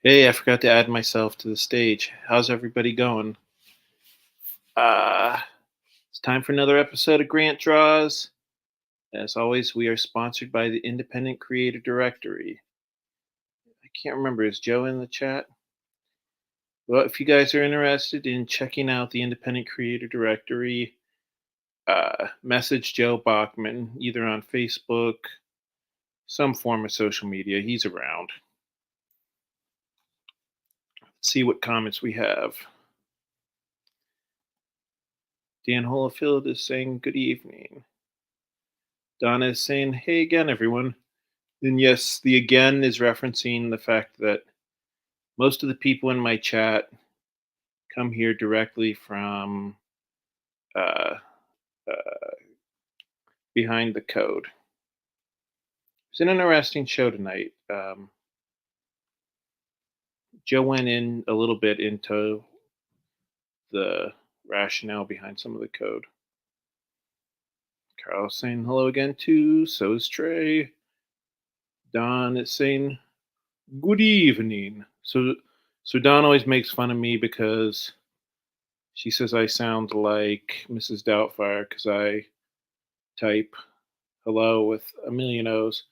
Hey, I forgot to add myself to the stage. How's everybody going? Uh, it's time for another episode of Grant Draws. As always, we are sponsored by the Independent Creator Directory. I can't remember, is Joe in the chat? Well, if you guys are interested in checking out the Independent Creator Directory, message Joe Bachman either on Facebook, some form of social media. He's around. Let's see what comments we have. Dan Holofield is saying good evening. Donna is saying, hey again, everyone. And yes, the again is referencing the fact that most of the people in my chat come here directly from uh, uh, behind the code. It's an interesting show tonight. Joe went in a little bit into the rationale behind some of the code. Carl's saying hello again too. So is Trey. Don is saying good evening. So Don always makes fun of me because she says I sound like Mrs. Doubtfire because I type hello with a million O's.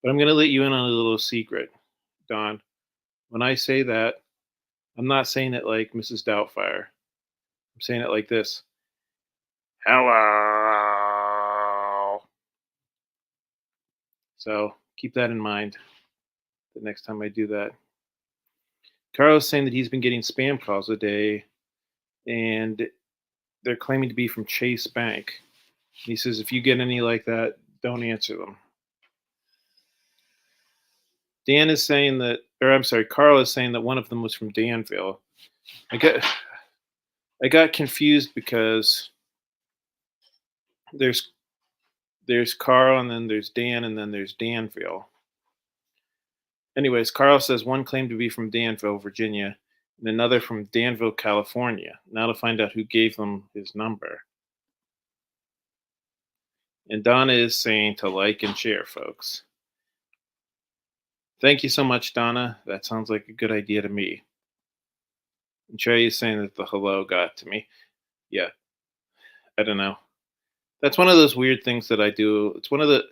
But I'm going to let you in on a little secret, Don. When I say that, I'm not saying it like Mrs. Doubtfire. I'm saying it like this. Hello. So keep that in mind the next time I do that. Carlos saying that he's been getting spam calls a day and they're claiming to be from Chase Bank. He says if you get any like that, don't answer them. Dan is saying that, or I'm sorry, Carl is saying that one of them was from Danville. I got confused because there's Carl and then there's Dan and then there's Danville. Anyways, Carl says one claimed to be from Danville, Virginia, and another from Danville, California. Now to find out who gave them his number. And Donna is saying to like and share, folks. Thank you so much, Donna. That sounds like a good idea to me. And Trey is saying that the hello got to me. Yeah, I don't know. That's one of those weird things that I do. It's one of the,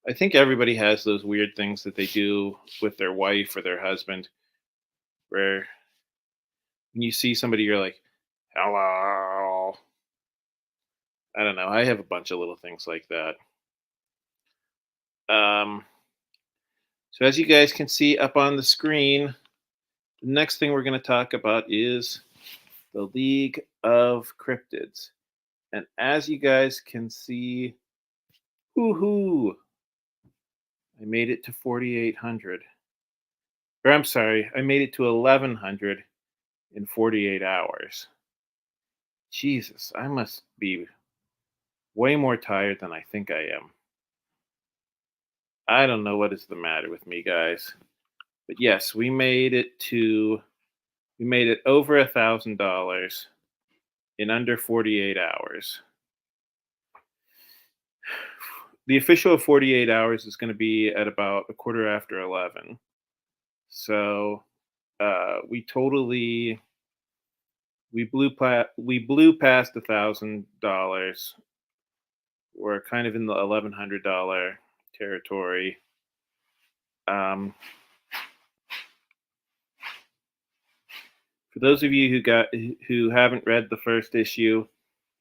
I think everybody has those weird things that they do with their wife or their husband where when you see somebody, you're like, hello. I don't know. I have a bunch of little things like that. So as you guys can see up on the screen, the next thing we're going to talk about is the League of Cryptids. And as you guys can see, woohoo, I made it to 4,800. Or I'm sorry, I made it to 1,100 in 48 hours. Jesus, I must be way more tired than I think I am. I don't know what is the matter with me, guys. But yes, we made it over $1,000 in under 48 hours. The official 48 hours is going to be at about a quarter after 11. So we blew past $1,000. We're kind of in the $1,100 territory. For those of you who haven't read the first issue,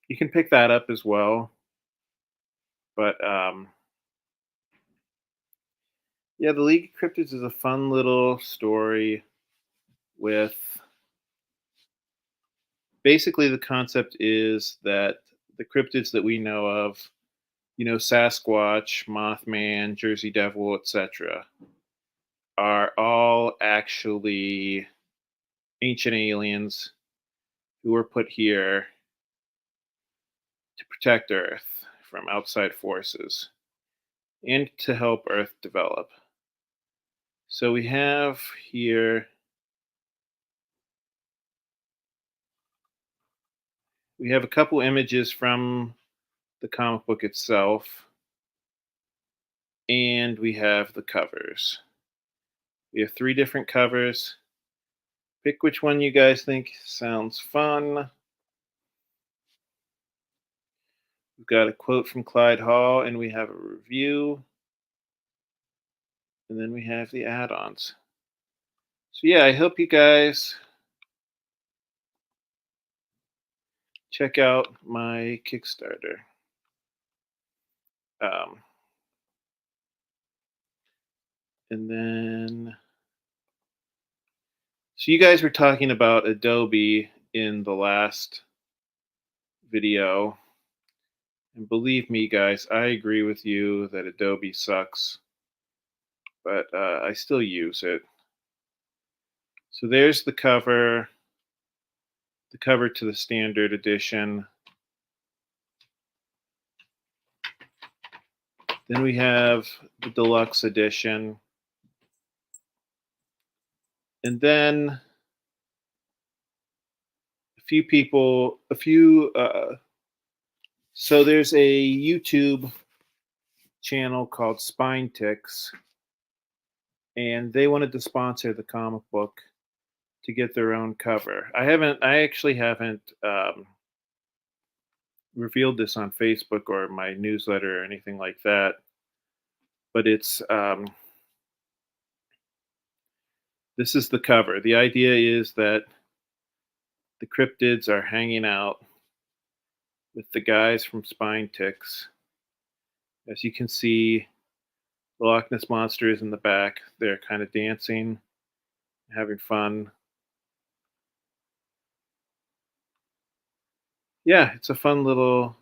you can pick that up as well. But yeah, the League of Cryptids is a fun little story with basically the concept is that the cryptids that we know of, Sasquatch, Mothman, Jersey Devil, etc., are all actually ancient aliens who were put here to protect Earth from outside forces and to help Earth develop. So we have here, we have a couple images from the comic book itself, and we have the covers. We have 3 different covers. Pick which one you guys think sounds fun. We've got a quote from Clyde Hall, and we have a review, and then we have the add-ons. So yeah, I hope you guys check out my Kickstarter. Um, and then, so you guys were talking about Adobe in the last video, and believe me, guys, I agree with you that Adobe sucks, but I still use it. So there's the cover to the standard edition. Then we have the deluxe edition. And then so there's a YouTube channel called Spine Ticks, and they wanted to sponsor the comic book to get their own cover. I actually haven't revealed this on Facebook or my newsletter or anything like that, but this is the cover. The idea is that the cryptids are hanging out with the guys from Spine Ticks. As you can see, the Loch Ness Monster is in the back. They're kind of dancing, having fun. Yeah, it's a fun little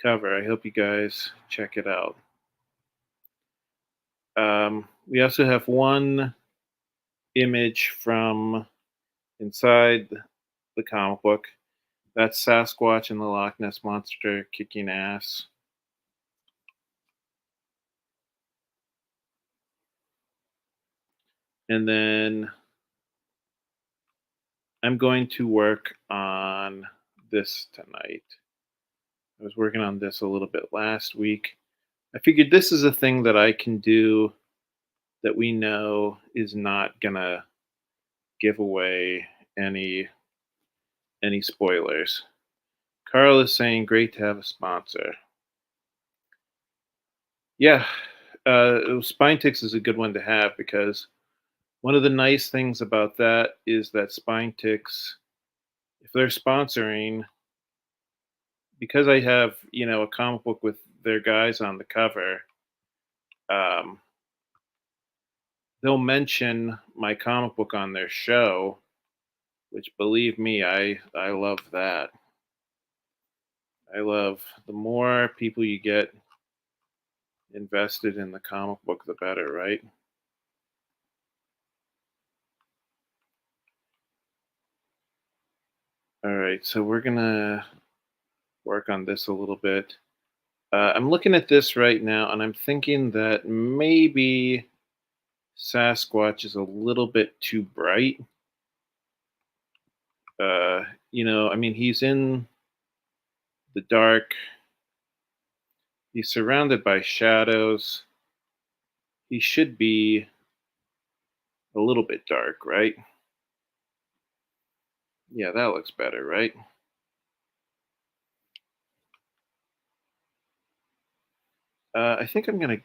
cover. I hope you guys check it out. We also have one image from inside the comic book. That's Sasquatch and the Loch Ness Monster kicking ass. And then I'm going to work on this tonight. I was working on this a little bit last week. I figured this is a thing that I can do that we know is not gonna give away any spoilers. Carl is saying, "Great to have a sponsor." Yeah, Spine Ticks is a good one to have because one of the nice things about that is that Spine Ticks, if they're sponsoring, because I have a comic book with their guys on the cover, um, they'll mention my comic book on their show, which believe me, I love that. I love the more people you get invested in the comic book, the better, right? All right, so we're gonna work on this a little bit. I'm looking at this right now, and I'm thinking that maybe Sasquatch is a little bit too bright. I mean, he's in the dark. He's surrounded by shadows. He should be a little bit dark, right? Yeah, that looks better, right? I think I'm going to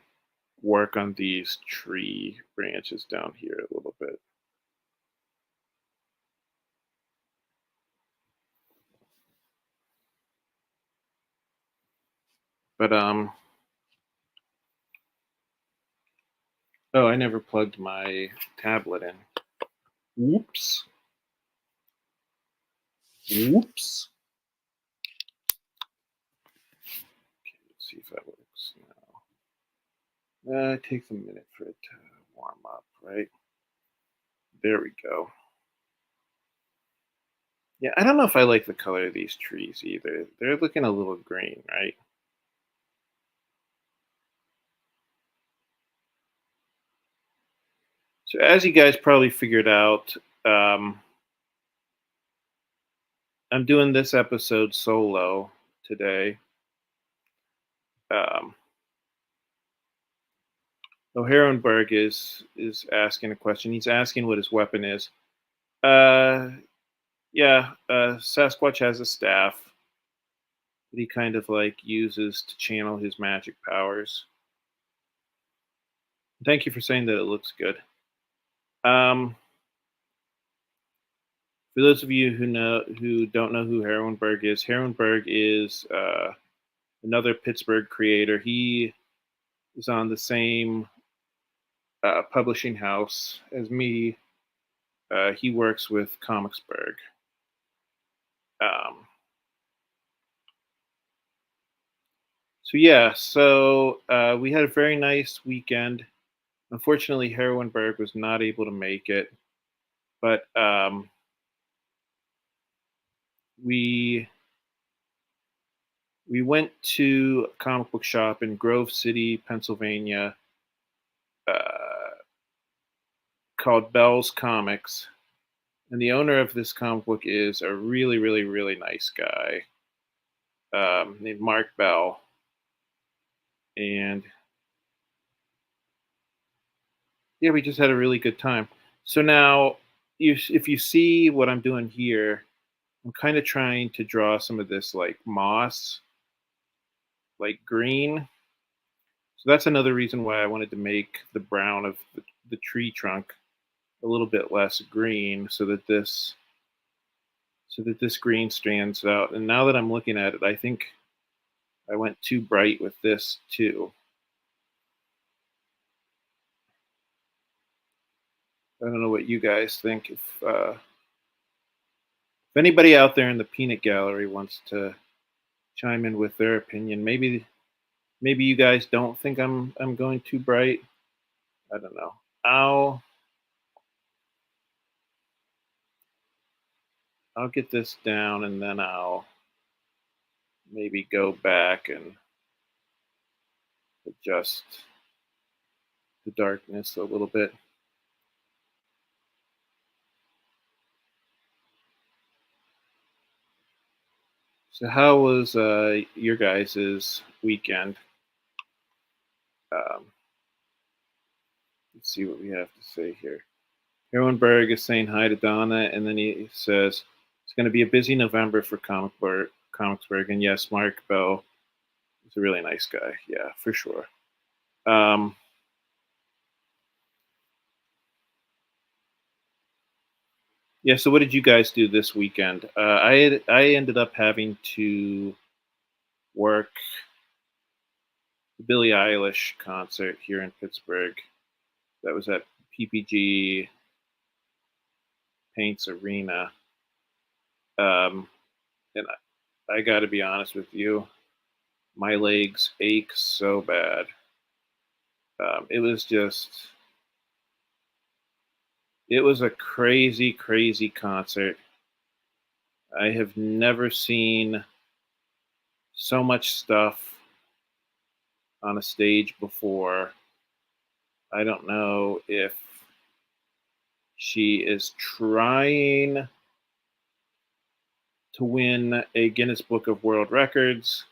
work on these tree branches down here a little bit. But, oh, I never plugged my tablet in. Whoops. Whoops. Okay, let's see if that works now. It takes a minute for it to warm up, right? There we go. Yeah, I don't know if I like the color of these trees either. They're looking a little green, right? So as you guys probably figured out, um, I'm doing this episode solo today. Um, O'Harenberg is asking a question. He's asking what his weapon is. Uh, yeah, Sasquatch has a staff that he kind of like uses to channel his magic powers. Thank you for saying that it looks good. Um, for those of you who don't know who Heronberg is another Pittsburgh creator. He is on the same publishing house as me. He works with Comicsburg. Um, so we had a very nice weekend. Unfortunately, Heroinberg was not able to make it, but we we went to a comic book shop in Grove City, Pennsylvania, uh, called Bell's Comics, and the owner of this comic book is a really, really, really nice guy named Mark Bell, and yeah, we just had a really good time. So now, if you see what I'm doing here, I'm kind of trying to draw some of this like moss, like green. So that's another reason why I wanted to make the brown of the tree trunk a little bit less green, so that this green stands out. And now that I'm looking at it, I think I went too bright with this too. I don't know what you guys think. If anybody out there in the peanut gallery wants to chime in with their opinion, maybe you guys don't think I'm going too bright. I don't know. I'll I'll get this down and then I'll maybe go back and adjust the darkness a little bit. So how was your guys's weekend? Um, let's see what we have to say here. Berg is saying hi to Donna, and then he says it's going to be a busy November for Comicsburg, and yes, Mark Bell is a really nice guy. Yeah, for sure. Um, yeah. So what did you guys do this weekend? I ended up having to work the Billie Eilish concert here in Pittsburgh. That was at PPG Paints Arena. And I got to be honest with you, my legs ache so bad. It was just, it was a crazy, crazy concert. I have never seen so much stuff on a stage before. I don't know if she is trying to win a Guinness Book of World Records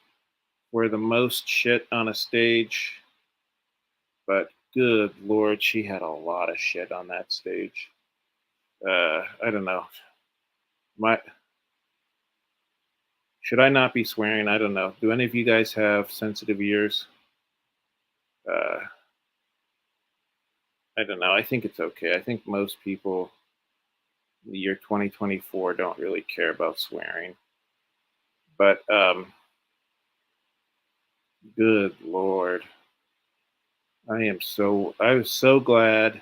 for the most shit on a stage, but good lord, she had a lot of shit on that stage. I don't know. My Should I not be swearing? I don't know. Do any of you guys have sensitive ears? Uh, I don't know. I think it's okay. I think most people in the year 2024 don't really care about swearing. But good lord, I was so glad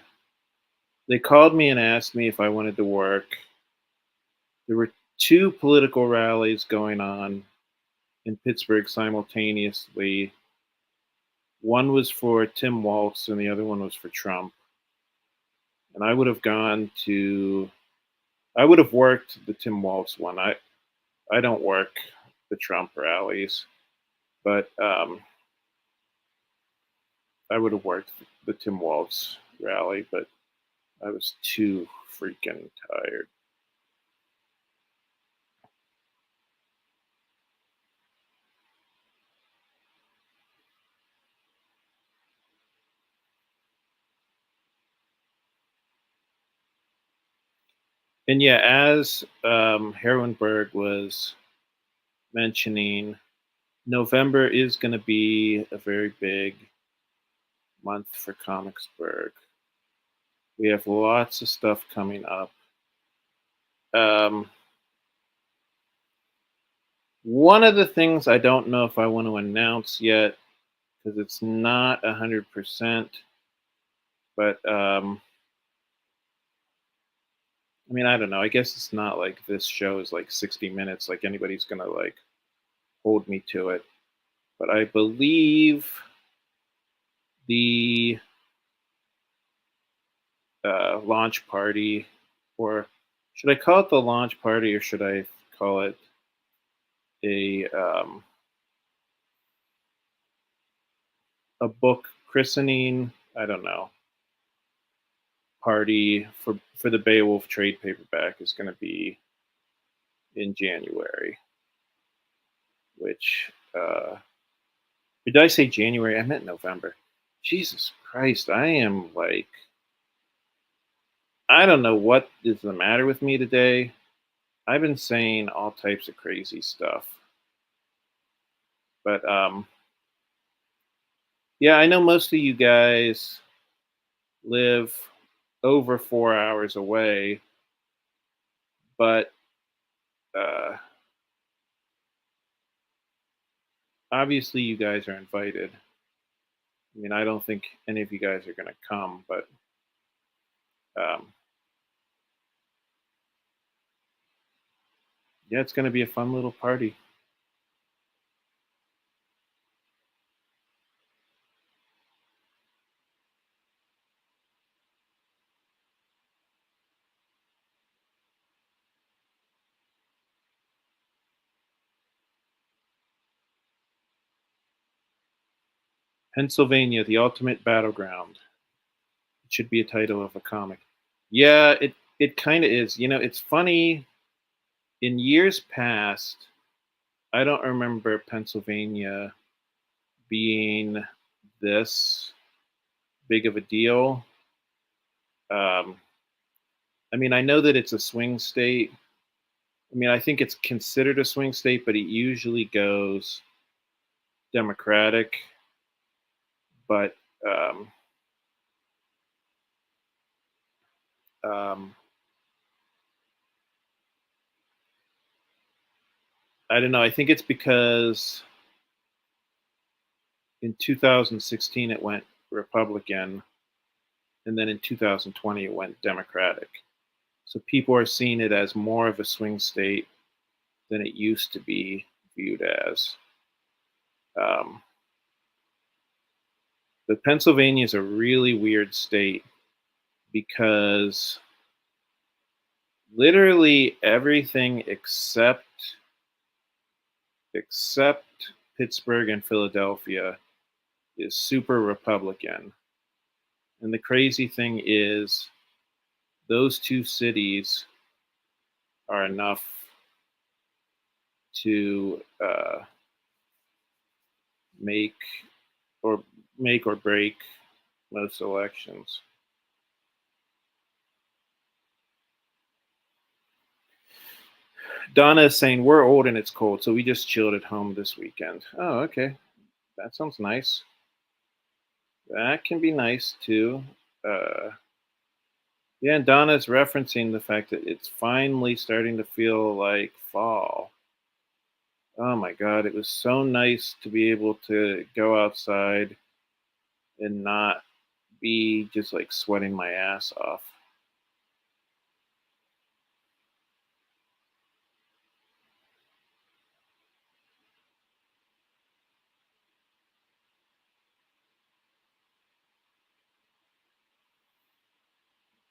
they called me and asked me if I wanted to work. There were two political rallies going on in Pittsburgh simultaneously. One was for Tim Walz and the other one was for Trump. And I would have worked the Tim Walz one. I don't work the Trump rallies, but I would have worked the Tim Walz rally, but I was too freaking tired. And yeah, as Herwenberg was mentioning, November is going to be a very big month for Comicsburg. We have lots of stuff coming up. Um, One of the things I don't know if I want to announce yet because it's not 100%, but I mean, I don't know. I guess it's not like this show is like 60 minutes, like anybody's going to like hold me to it. But I believe the launch party, or should I call it the launch party, or should I call it a book christening? I don't know. Party for the Beowulf trade paperback is going to be in January. Which did I say January? I meant November. Jesus Christ, I am like I don't know what is the matter with me today. I've been saying all types of crazy stuff, but yeah, I know most of you guys live over 4 hours away, but uh, obviously you guys are invited. I mean, I don't think any of you guys are going to come, but um, yeah, it's going to be a fun little party. Pennsylvania, the ultimate battleground. It should be a title of a comic. Yeah, it kind of is. You know, it's funny. In years past, I don't remember Pennsylvania being this big of a deal. Um, I mean, I know that it's a swing state. I mean, I think it's considered a swing state, but it usually goes Democratic. But um, um, I don't know. I think it's because in 2016 it went Republican, and then in 2020 it went Democratic. So people are seeing it as more of a swing state than it used to be viewed as. Um, but Pennsylvania is a really weird state because literally everything except Pittsburgh and Philadelphia is super Republican. And the crazy thing is those two cities are enough to make or make or break most elections. Donna is saying we're old and it's cold, so we just chilled at home this weekend. Oh, okay, that sounds nice. That can be nice too. Uh, yeah, and Donna's referencing the fact that it's finally starting to feel like fall. Oh my God, it was so nice to be able to go outside and not be just like sweating my ass off.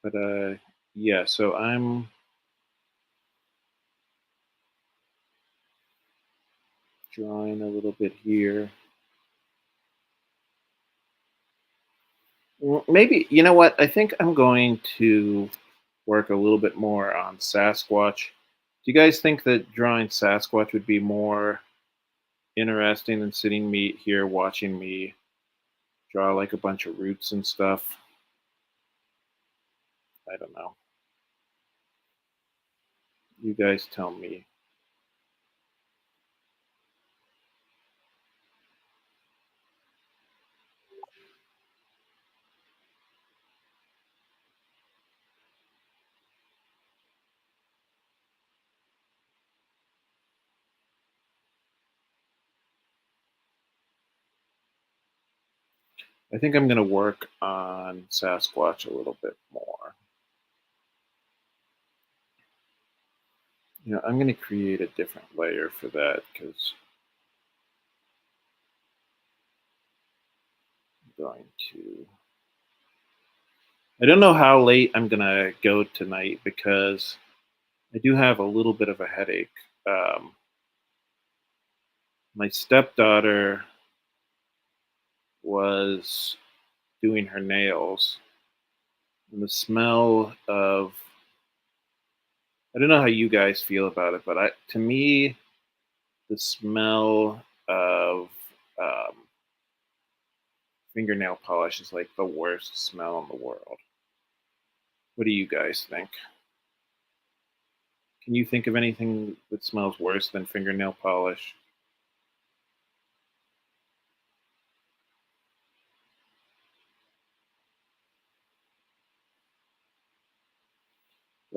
But yeah, so I'm drawing a little bit here. Maybe you know what? I think I'm going to work a little bit more on Sasquatch. Do you guys think that drawing Sasquatch would be more interesting than sitting me here watching me draw like a bunch of roots and stuff? I don't know. You guys tell me. I think I'm going to work on Sasquatch a little bit more. I'm going to create a different layer for that because I'm going to. I don't know how late I'm going to go tonight because I do have a little bit of a headache. Um, my stepdaughter was doing her nails, and the smell of I don't know how you guys feel about it, but to me, the smell of um, fingernail polish is like the worst smell in the world. What do you guys think? Can you think of anything that smells worse than fingernail polish?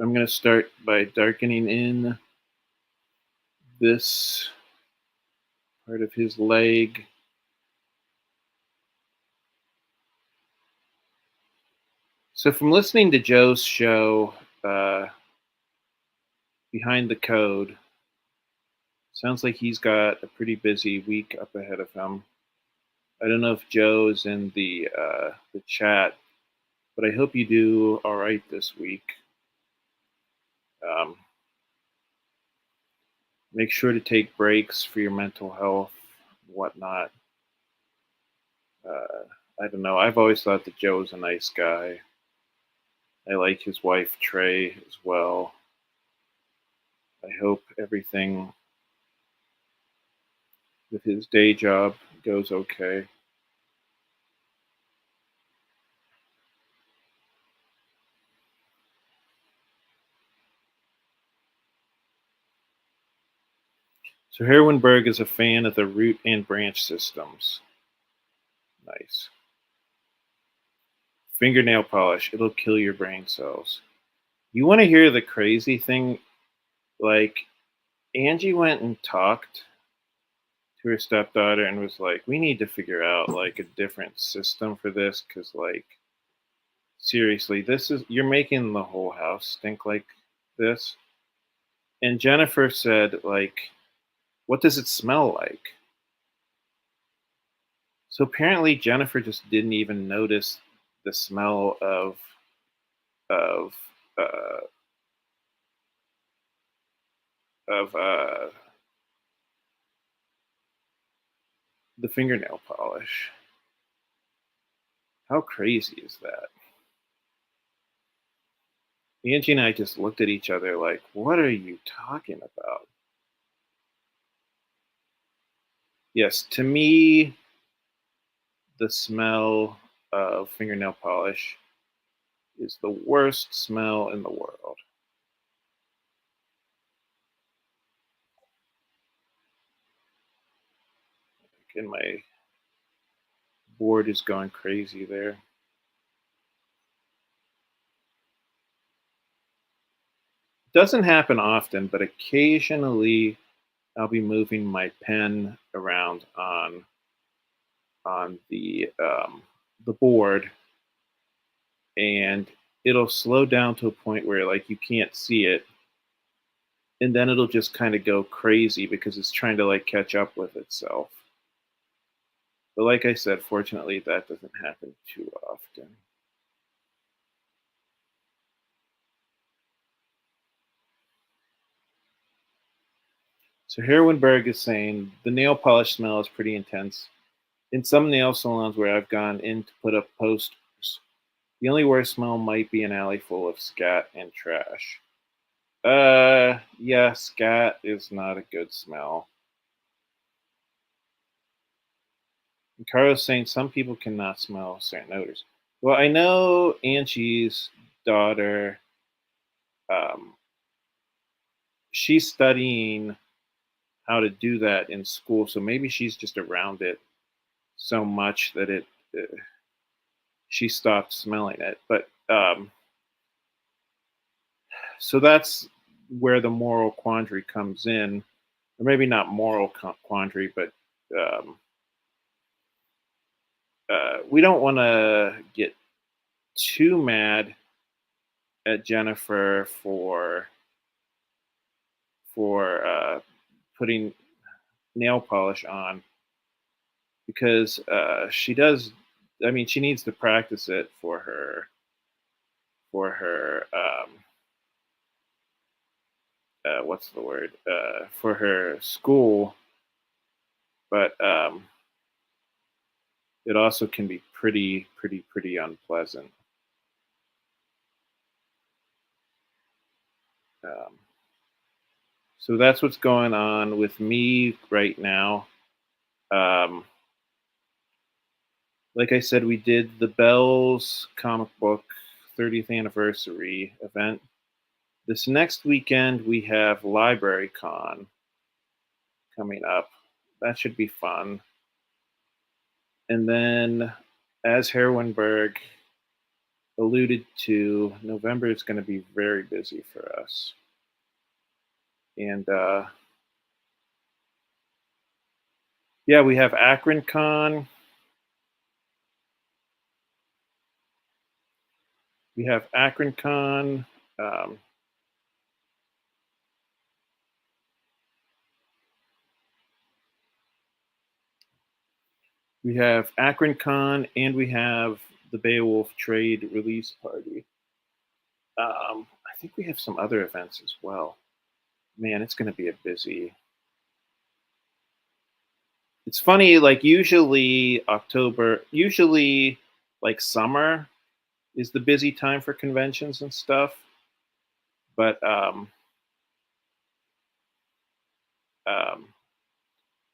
I'm going to start by darkening in this part of his leg. So, from listening to Joe's show, uh, Behind the Code, sounds like he's got a pretty busy week up ahead of him. I don't know if Joe's in the chat, but I hope you do all right this week. Um, Make sure to take breaks for your mental health, and whatnot. Uh, I don't know. I've always thought that Joe's a nice guy. I like his wife Trey as well. I hope everything with his day job goes okay. So Herwinberg is a fan of the root and branch systems. Nice. Fingernail polish. It'll kill your brain cells. You want to hear the crazy thing? Like, Angie went and talked to her stepdaughter and was like, we need to figure out like a different system for this because, like, seriously, you're making the whole house stink like this. And Jennifer said, like, what does it smell like? So apparently Jennifer just didn't even notice the smell of uh, of the fingernail polish. How crazy is that? Angie and I just looked at each other like, what are you talking about? Yes, to me, the smell of fingernail polish is the worst smell in the world. And my board is going crazy there. Doesn't happen often, but occasionally I'll be moving my pen around on the board, and it'll slow down to a point where like you can't see it, and then it'll just kind of go crazy because it's trying to like catch up with itself. But like I said, fortunately that doesn't happen too often. So Herwinberg is saying the nail polish smell is pretty intense. In some nail salons where I've gone in to put up posters, the only worst smell might be an alley full of scat and trash. Yeah, scat is not a good smell. And Carlos saying some people cannot smell certain odors. Well, I know Angie's daughter um, she's studying how to do that in school, so maybe she's just around it so much that she stopped smelling it. But so that's where the moral quandary comes in, or maybe not moral quandary, but um, we don't want to get too mad at Jennifer for putting nail polish on because she does. I mean, she needs to practice it for her what's the word for her school, but it also can be pretty unpleasant. Um, so that's what's going on with me right now. Um, like I said, we did the Bells comic book 30th anniversary event. This next weekend, we have Library Con coming up. That should be fun. And then, as Herwinberg alluded to, November is going to be very busy for us. And yeah, we have Akron Con. We have Akron Con. Um, we have Akron Con, and we have the Beowulf Trade Release Party. I think we have some other events as well. Man, it's going to be a busy. It's funny, like usually October, usually like summer is the busy time for conventions and stuff, but um,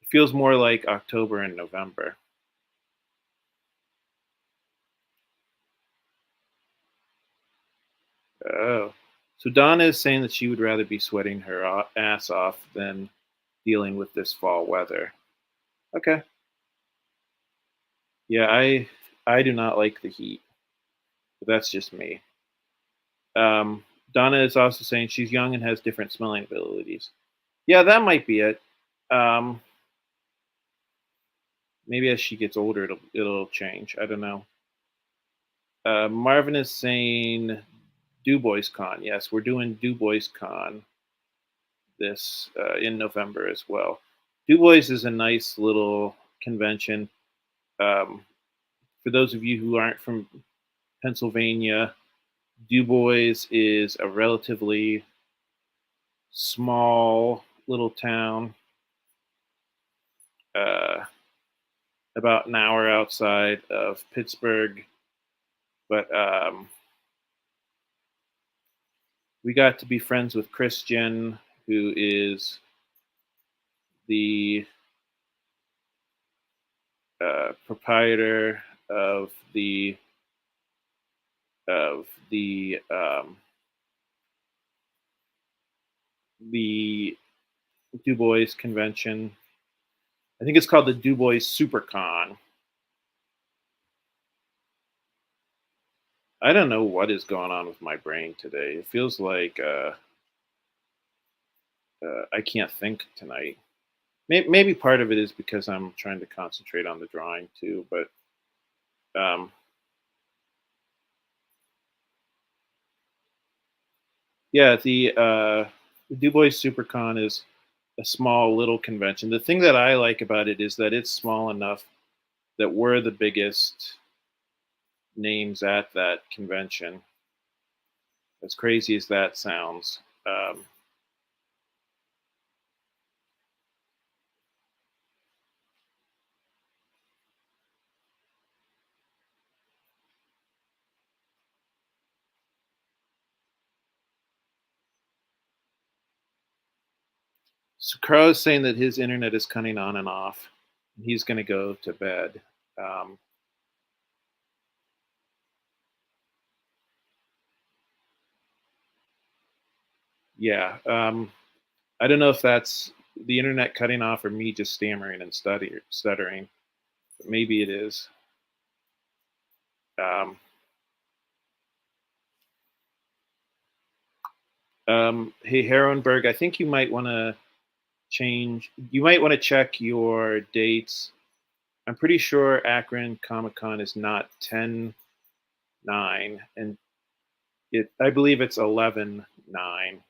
it feels more like October and November. Oh, so Donna is saying that she would rather be sweating her ass off than dealing with this fall weather. Okay, yeah, I do not like the heat, but that's just me. Um, Donna is also saying she's young and has different smelling abilities. Yeah, that might be it. Um, maybe as she gets older, it'll change. I don't know. Marvin is saying Du Bois Con. Yes, we're doing Du Bois Con this in November as well. Du Bois is a nice little convention. Um, for those of you who aren't from Pennsylvania, Du Bois is a relatively small little town, uh, about an hour outside of Pittsburgh. But we got to be friends with Christian, who is the proprietor of the Du Bois convention. I think it's called the Du Bois SuperCon. I don't know what is going on with my brain today. It feels like I can't think tonight. Maybe part of it is because I'm trying to concentrate on the drawing too. But um, yeah, the Du Bois SuperCon is a small little convention. The thing that I like about it is that it's small enough that we're the biggest names at that convention. As crazy as that sounds. So Carl is saying that his internet is cutting on and off. And he's going to go to bed. Um, yeah. I don't know if that's the internet cutting off or me just stammering and stuttering. But maybe it is. Um, hey, Heronberg, I think you might want to change. You might want to check your dates. I'm pretty sure Akron Comic Con is not 10/9, and I believe it's 11/9.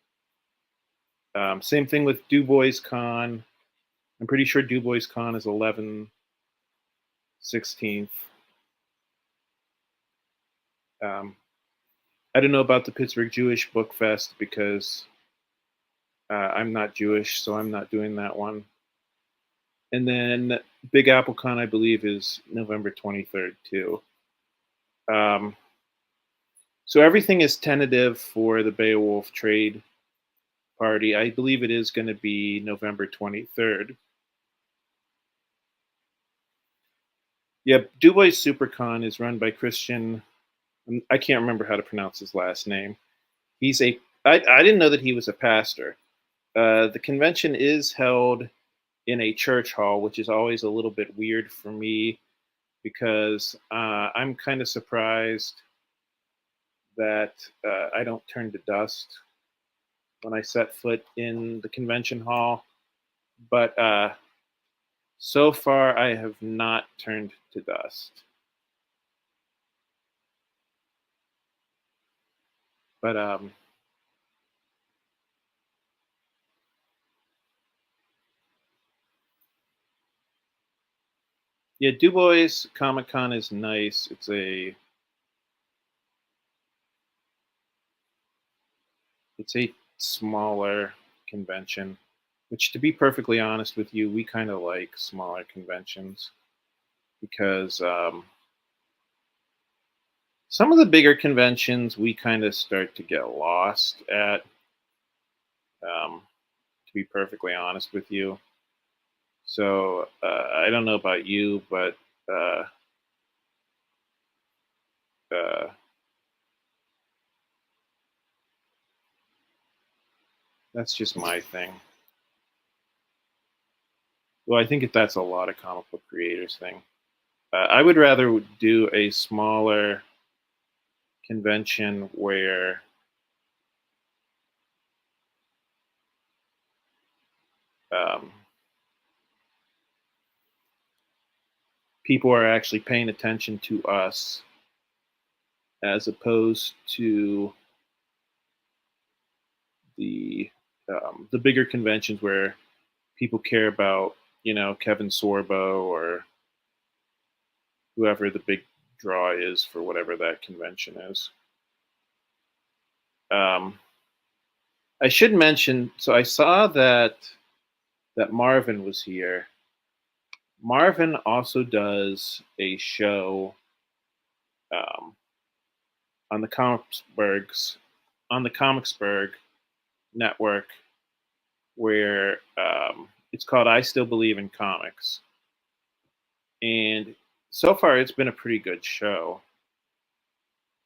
Same thing with Du Bois Con. I'm pretty sure Du Bois Con is 11/16. Um, I don't know about the Pittsburgh Jewish Book Fest because I'm not Jewish, so I'm not doing that one. And then Big Apple Con, I believe, is November 23rd too. Um, so everything is tentative for the Beowulf trade party. I believe it is going to be November 23rd. Yep, Dubois SuperCon is run by Christian. I can't remember how to pronounce his last name. He's a. I didn't know that he was a pastor. The convention is held in a church hall, which is always a little bit weird for me because I'm kind of surprised that I don't turn to dust when I set foot in the convention hall. But so far, I have not turned to dust. But yeah, Du Bois Comic Con is nice. It's a smaller convention, which, to be perfectly honest with you, we kind of like smaller conventions because some of the bigger conventions we kind of start to get lost at. To be perfectly honest with you, so I don't know about you, but uh, uh, that's just my thing. Well, I think that's a lot of comic book creators thing. I would rather do a smaller convention where um, people are actually paying attention to us as opposed to the the bigger conventions where people care about, Kevin Sorbo or whoever the big draw is for whatever that convention is. Um, I should mention, so I saw that Marvin was here. Marvin also does a show um, on the Comicsburg network where it's called I Still Believe in Comics, and so far it's been a pretty good show.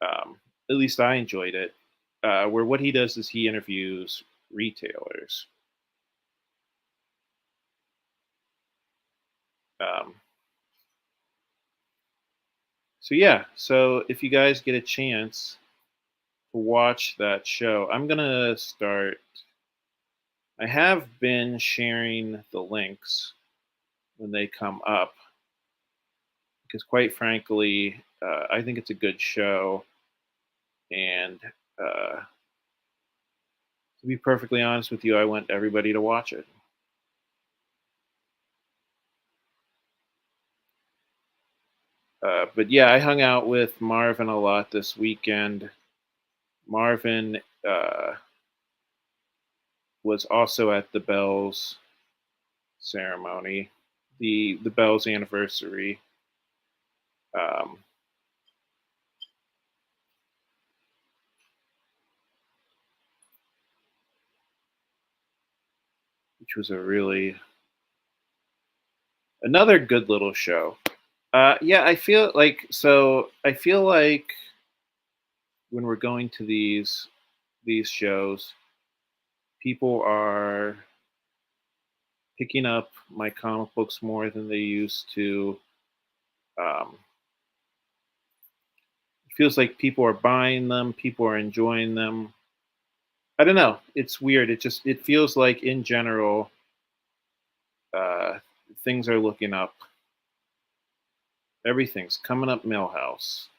Um, at least I enjoyed it. Where what he does is he interviews retailers. Um, so yeah, so if you guys get a chance to watch that show, I'm gonna start. I have been sharing the links when they come up because, quite frankly, I think it's a good show. And to be perfectly honest with you, I want everybody to watch it. But yeah, I hung out with Marvin a lot this weekend. Marvin was also at the Bells ceremony, the Bells anniversary. Um, which was a really another good little show. Yeah, I feel like when we're going to these shows, people are. picking up my comic books more than they used to. Um, it feels like people are buying them, people are enjoying them. I don't know. It's weird. It feels like in general, uh, things are looking up. Everything's coming up Millhouse.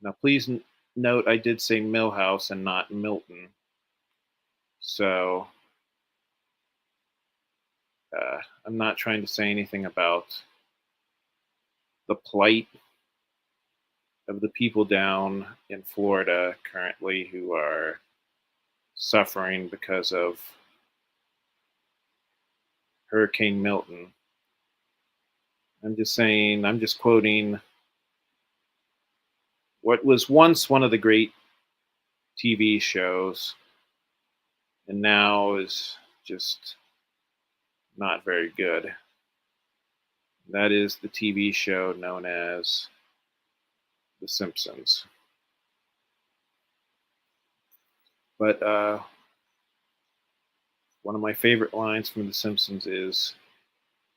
Now, please note I did say Millhouse and not Milton. So I'm not trying to say anything about the plight of the people down in Florida currently who are suffering because of Hurricane Milton. I'm just saying, I'm just quoting what was once one of the great TV shows and now is just not very good. That is the TV show known as The Simpsons. But one of my favorite lines from The Simpsons is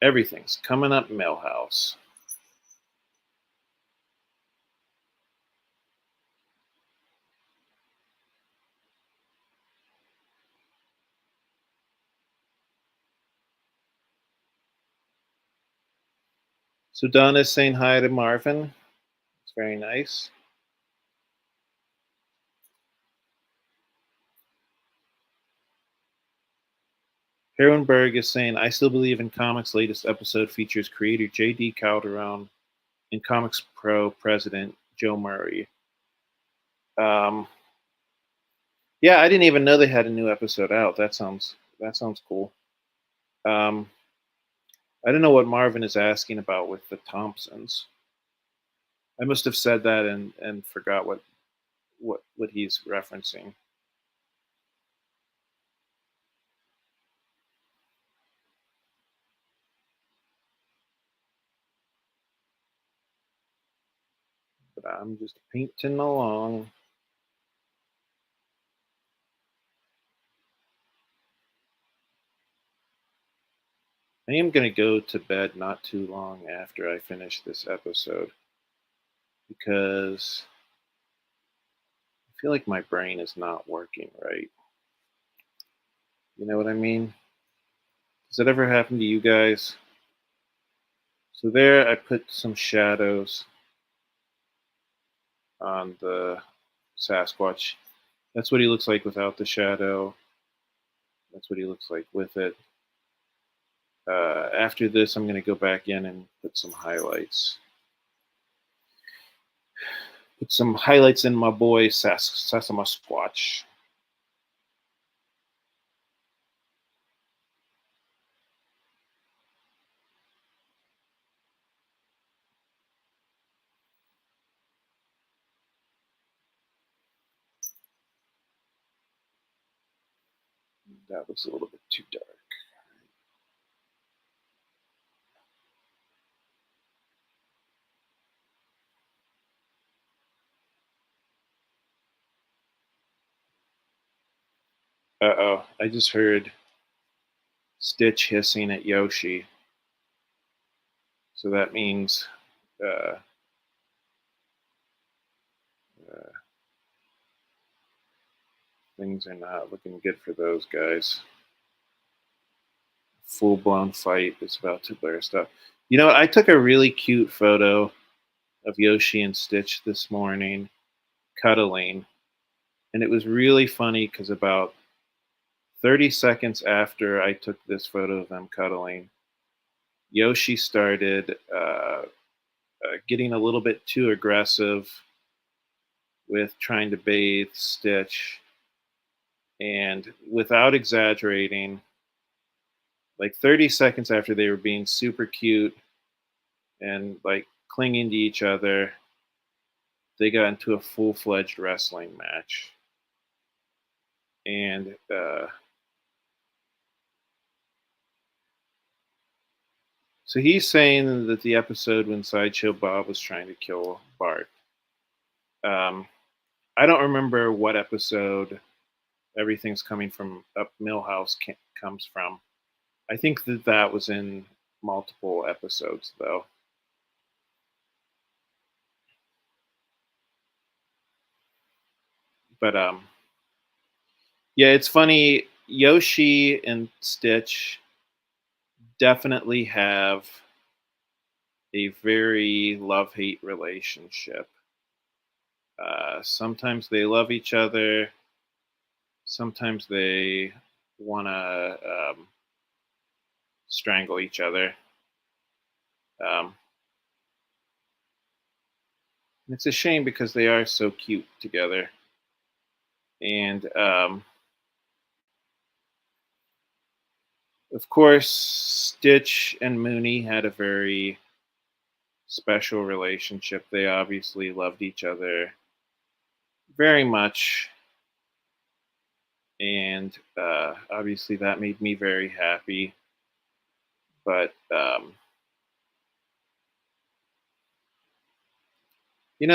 everything's coming up Millhouse. So Donna's saying hi to Marvin. It's very nice. Herrenberg is saying, I still believe in comics' latest episode features creator J.D. Calderon and Comics Pro president Joe Murray. Um, yeah, I didn't even know they had a new episode out. That sounds cool. Um, I don't know what Marvin is asking about with the Thompsons. I must have said that and forgot what he's referencing. But I'm just painting along. I am going to go to bed not too long after I finish this episode because I feel like my brain is not working right. You know what I mean? Does that ever happen to you guys? So there I put some shadows on the Sasquatch. That's what he looks like without the shadow. That's what he looks like with it. After this, I'm going to go back in and put some highlights. Put some highlights in my boy Sasquatch. That was a little bit too dark. Uh-oh, I just heard Stitch hissing at Yoshi. So that means uh, uh, things are not looking good for those guys. Full blown fight is about to burst up. You know, I took a really cute photo of Yoshi and Stitch this morning cuddling, and it was really funny because about 30 seconds after I took this photo of them cuddling, Yoshi started getting a little bit too aggressive with trying to bathe Stitch. And without exaggerating, like 30 seconds after they were being super cute and like clinging to each other, they got into a full fledged wrestling match. And so he's saying that the episode when Sideshow Bob was trying to kill Bart. Um, I don't remember what episode Everything's Coming from Up Millhouse comes from. I think that that was in multiple episodes, though. But yeah, it's funny. Yoshi and Stitch definitely have a very love hate relationship. Sometimes they love each other. Sometimes they want to strangle each other. Um, it's a shame because they are so cute together. And of course, Stitch and Mooney had a very special relationship. They obviously loved each other very much. And obviously, that made me very happy. But,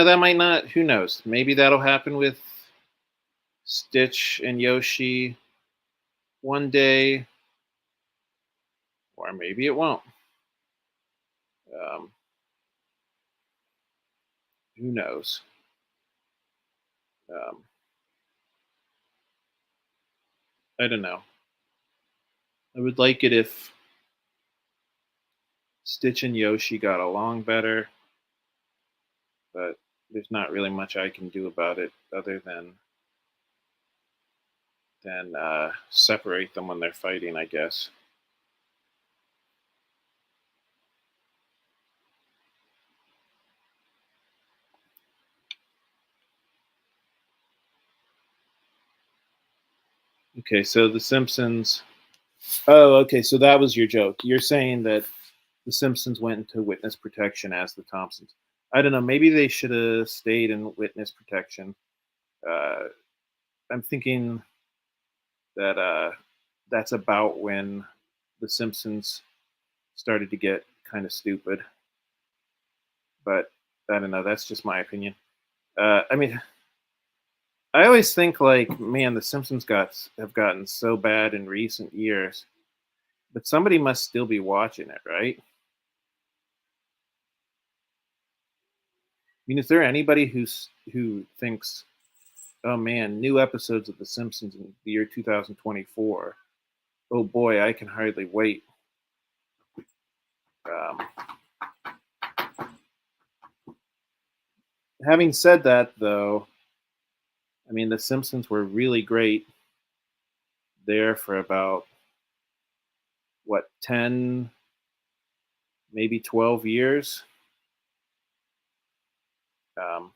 that might not, who knows? Maybe that'll happen with Stitch and Yoshi one day, or maybe it won't. Um, who knows? Um, I don't know. I would like it if Stitch and Yoshi got along better, but there's not really much I can do about it other than separate them when they're fighting, I guess. Okay, so The Simpsons. Oh, okay, so that was your joke. You're saying that The Simpsons went into witness protection as the Thompsons. I don't know. Maybe they should have stayed in witness protection. Uh, I'm thinking that that's about when The Simpsons started to get kind of stupid. But I don't know. That's just my opinion. I mean, I always think like, man, The Simpsons got have gotten so bad in recent years, but somebody must still be watching it, right? I mean, is there anybody who thinks, oh man, new episodes of The Simpsons in the year 2024? Oh boy, I can hardly wait. Um, Having said that, though, I mean, The Simpsons were really great there for about what 10, maybe 12 years. Um,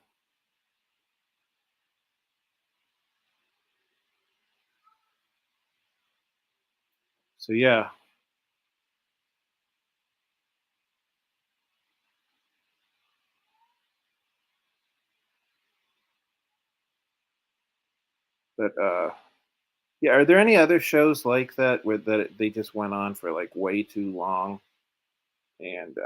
so yeah, but yeah, are there any other shows like that where that they just went on for like way too long? And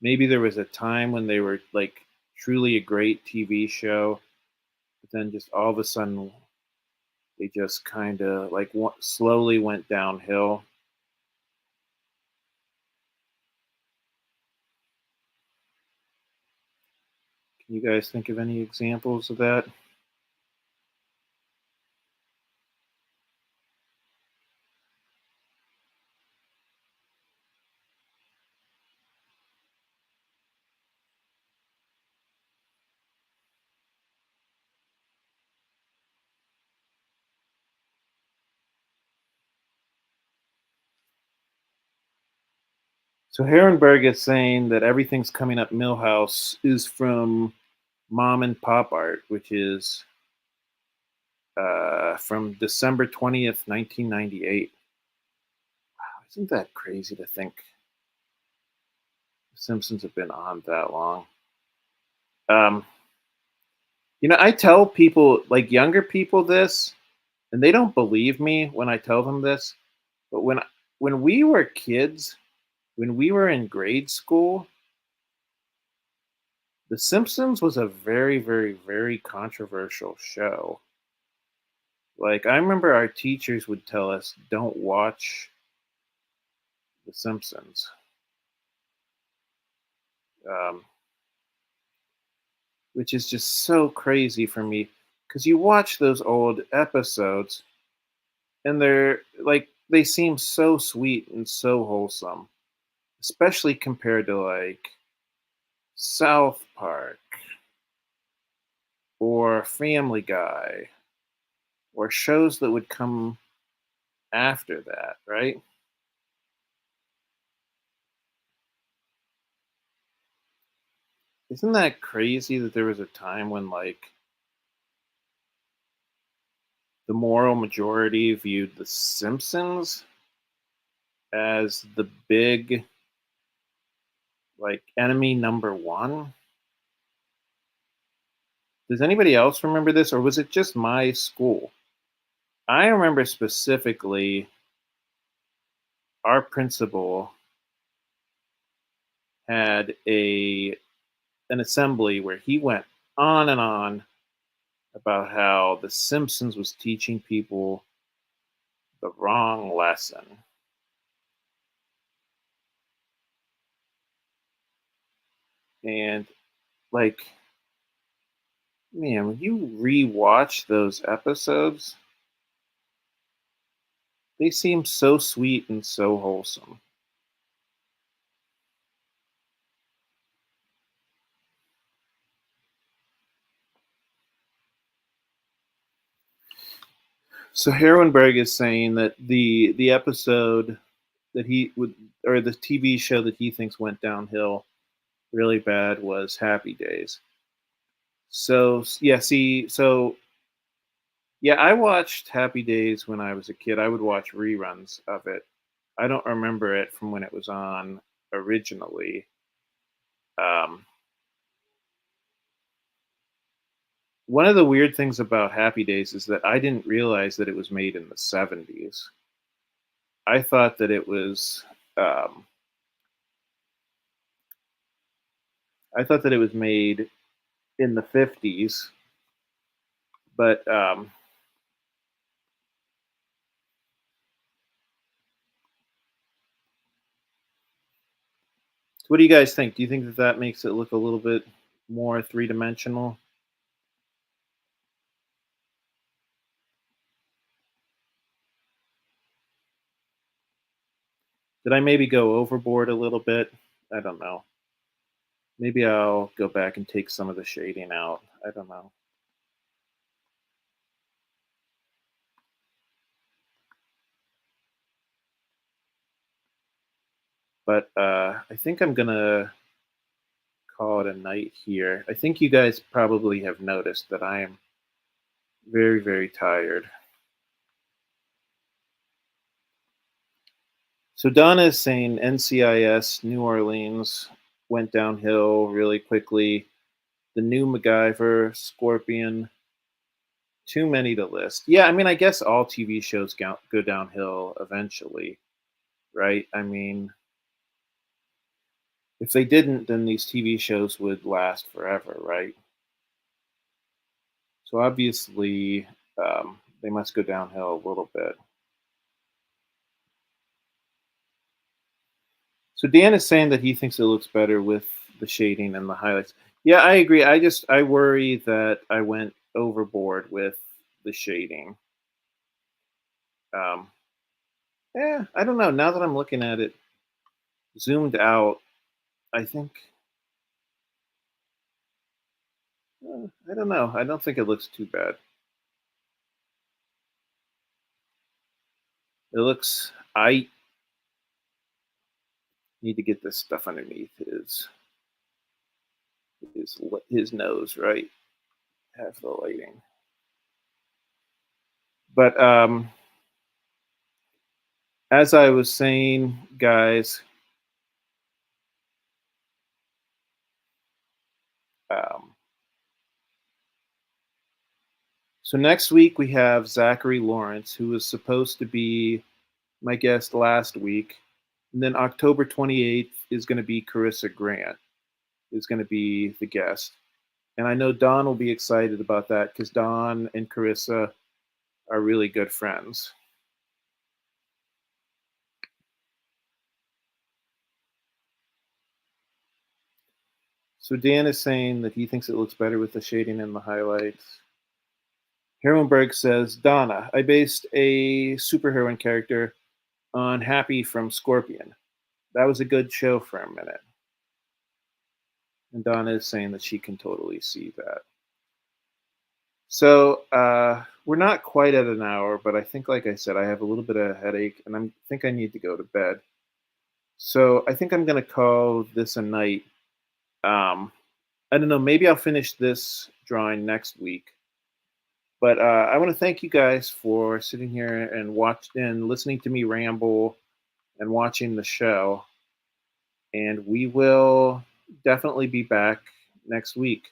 maybe there was a time when they were like truly a great TV show, but then just all of a sudden they just kind of like slowly went downhill. Can you guys think of any examples of that? So Herrenberg is saying that everything's coming up Millhouse is from Mom and Pop Art, which is from December 20th, 1998. Isn't that crazy to think The Simpsons have been on that long? Um, I tell people, like younger people, this, and they don't believe me when I tell them this. But when we were kids, when we were in grade school, The Simpsons was a very, very, very controversial show. Like, I remember our teachers would tell us, "Don't watch The Simpsons," um, which is just so crazy for me because you watch those old episodes and they're like they seem so sweet and so wholesome, especially compared to like South Park or Family Guy or shows that would come after that, right? Isn't that crazy that there was a time when like the moral majority viewed The Simpsons as the big like enemy number one? Does anybody else remember this, or was it just my school? I remember specifically our principal had a an assembly where he went on and on about how The Simpsons was teaching people the wrong lesson. And like, man, when you rewatch those episodes, they seem so sweet and so wholesome. So Herwenberg is saying that the episode that he would or the TV show that he thinks went downhill really bad was Happy Days. So yeah, see, so yeah, I watched Happy Days when I was a kid. I would watch reruns of it. I don't remember it from when it was on originally. Um, One of the weird things about Happy Days is that I didn't realize that it was made in the 70s. I thought that it was um, I thought that it was made in the 50s, but what do you guys think? Do you think that that makes it look a little bit more three-dimensional? Did I maybe go overboard a little bit? I don't know. Maybe I'll go back and take some of the shading out. I don't know. But I think I'm gonna call it a night here. I think you guys probably have noticed that I am very, very tired. So Donna is saying NCIS New Orleans went downhill really quickly. The new MacGyver, Scorpion, too many to list. Yeah, I mean, I guess all TV shows go downhill eventually, right? I mean, if they didn't, then these TV shows would last forever, right? So obviously, they must go downhill a little bit. So Dan is saying that he thinks it looks better with the shading and the highlights. Yeah, I agree. I worry that I went overboard with the shading. Um, yeah, I don't know. Now that I'm looking at it zoomed out, I think I don't know. I don't think it looks too bad. It looks. I need to get this stuff underneath his nose, right? Have the lighting. But as I was saying, guys, um, so next week we have Zachary Lawrence, who was supposed to be my guest last week, and then October 28th is going to be Carissa Grant is going to be the guest, and I know Don will be excited about that because Don and Carissa are really good friends. So Dan is saying that he thinks it looks better with the shading and the highlights. Herwenberg says, Donna, I based a superheroine character on Happy from Scorpion. That was a good show for a minute. And Donna is saying that she can totally see that. So we're not quite at an hour, but I think, like I said, I have a little bit of a headache, and I think I need to go to bed. So I think I'm going to call this a night. I don't know. Maybe I'll finish this drawing next week. But I want to thank you guys for sitting here and listening to me ramble and watching the show. And we will definitely be back next week.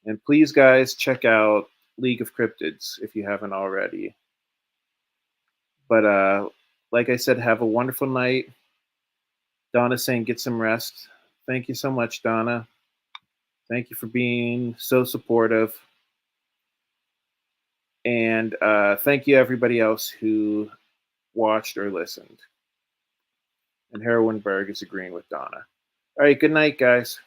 And please, guys, check out League of Cryptids if you haven't already. But like I said, have a wonderful night. Donna's saying get some rest. Thank you so much, Donna. Thank you for being so supportive. And thank you, everybody else who watched or listened. And Heroinberg is agreeing with Donna. All right, good night, guys.